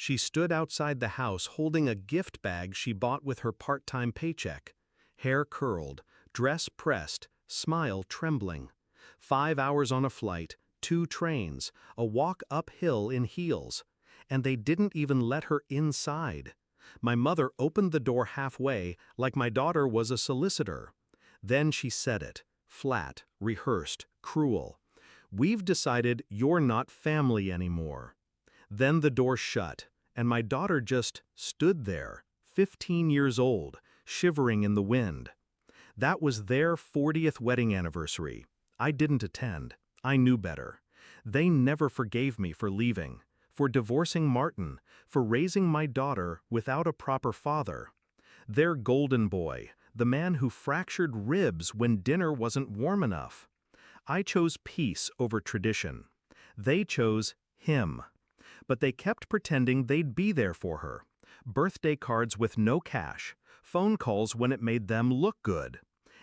She stood outside the house holding a gift bag she bought with her part-time paycheck. Hair curled, dress pressed, smile trembling. 5 hours on a flight, 2 trains, a walk uphill in heels. And they didn't even let her inside. My mother opened the door halfway, like my daughter was a solicitor. Then she said it, flat, rehearsed, cruel. "We've decided you're not family anymore." Then the door shut, and my daughter just stood there, 15 years old, shivering in the wind. That was their 40th wedding anniversary. I didn't attend. I knew better. They never forgave me for leaving, for divorcing Martin, for raising my daughter without a proper father. Their golden boy, the man who fractured ribs when dinner wasn't warm enough. I chose peace over tradition. They chose him. But they kept pretending they'd be there for her. Birthday cards with no cash, phone calls when it made them look good.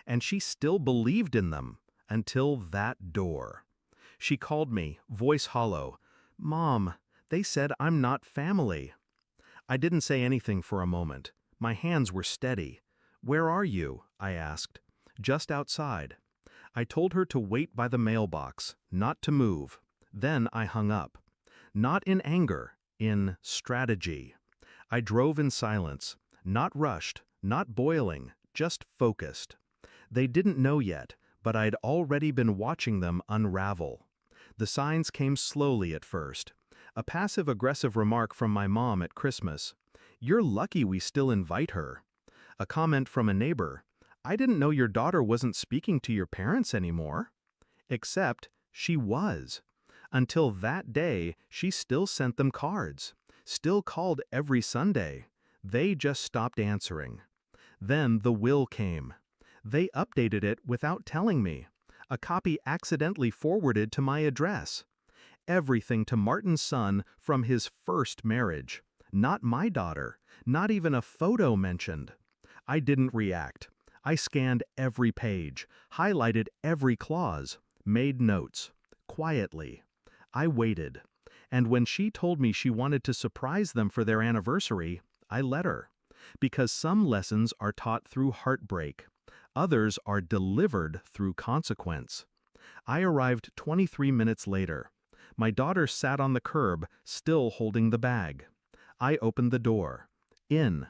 And she still believed in them, until that door. She called me, voice hollow. "Mom, they said I'm not family." I didn't say anything for a moment. My hands were steady. "Where are you?" I asked. "Just outside." I told her to wait by the mailbox, not to move. Then I hung up. Not in anger, in strategy. I drove in silence, not rushed, not boiling, just focused. They didn't know yet, but I'd already been watching them unravel. The signs came slowly at first. A passive-aggressive remark from my mom at Christmas. "You're lucky we still invite her." A comment from a neighbor. "I didn't know your daughter wasn't speaking to your parents anymore." Except she was. Until that day, she still sent them cards, still called every Sunday. They just stopped answering. Then the will came. They updated it without telling me. A copy accidentally forwarded to my address. Everything to Martin's son from his first marriage. Not my daughter, not even a photo mentioned. I didn't react. I scanned every page, highlighted every clause, made notes. Quietly. I waited. And when she told me she wanted to surprise them for their anniversary, I let her. Because some lessons are taught through heartbreak. Others are delivered through consequence. I arrived 23 minutes later. My daughter sat on the curb, still holding the bag. I opened the door. In.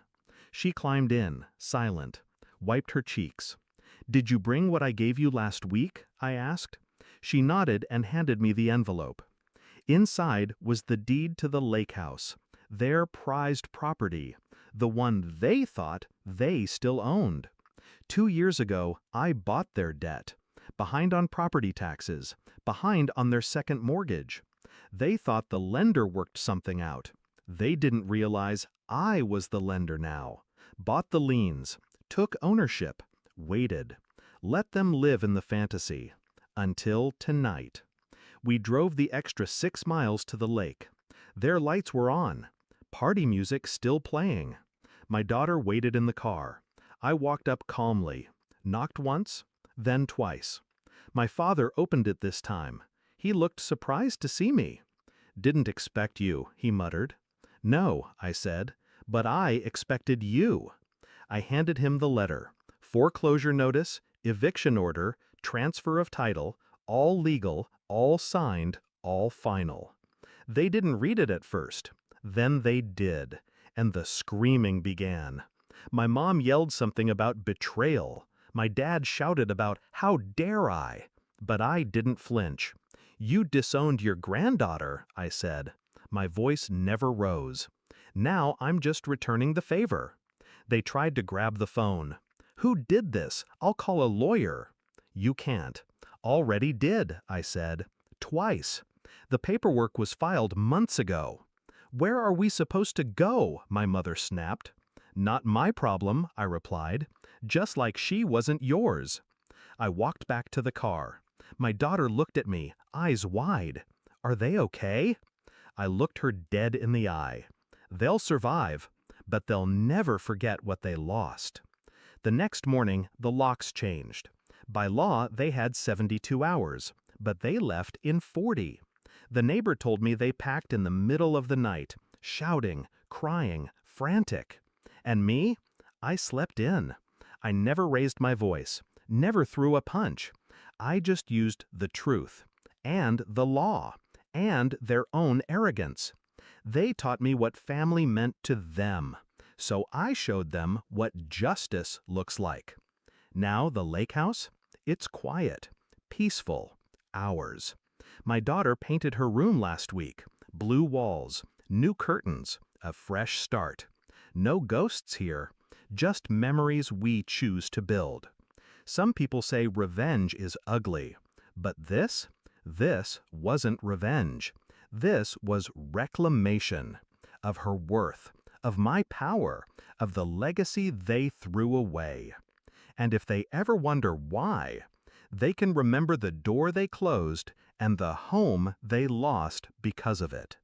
She climbed in, silent, wiped her cheeks. "Did you bring what I gave you last week?" I asked. She nodded and handed me the envelope. Inside was the deed to the lake house, their prized property, the one they thought they still owned. 2 years ago, I bought their debt, behind on property taxes, behind on their second mortgage. They thought the lender worked something out. They didn't realize I was the lender now. Bought the liens, took ownership, waited. Let them live in the fantasy. Until tonight. We drove the extra 6 miles to the lake. Their lights were on. Party music still playing. My daughter waited in the car. I walked up calmly. Knocked once, then twice. My father opened it this time. He looked surprised to see me. "Didn't expect you," he muttered. "No," I said, "but I expected you." I handed him the letter. Foreclosure notice, eviction order, transfer of title, all legal, all signed, all final. They didn't read it at first. Then they did, and the screaming began. My mom yelled something about betrayal. My dad shouted about, "How dare I?" But I didn't flinch. "You disowned your granddaughter," I said. My voice never rose. "Now I'm just returning the favor." They tried to grab the phone. "Who did this? I'll call a lawyer." "You can't." "Already did," I said. "Twice. The paperwork was filed months ago." "Where are we supposed to go?" my mother snapped. "Not my problem," I replied. "Just like she wasn't yours." I walked back to the car. My daughter looked at me, eyes wide. "Are they okay?" I looked her dead in the eye. "They'll survive, but they'll never forget what they lost." The next morning, the locks changed. By law, they had 72 hours, but they left in 40. The neighbor told me they packed in the middle of the night, shouting, crying, frantic. And me? I slept in. I never raised my voice, never threw a punch. I just used the truth, and the law, and their own arrogance. They taught me what family meant to them, so I showed them what justice looks like. Now the lake house? It's quiet, peaceful, ours. My daughter painted her room last week. Blue walls, new curtains, a fresh start. No ghosts here, just memories we choose to build. Some people say revenge is ugly, but this wasn't revenge. This was reclamation of her worth, of my power, of the legacy they threw away. And if they ever wonder why, they can remember the door they closed and the home they lost because of it.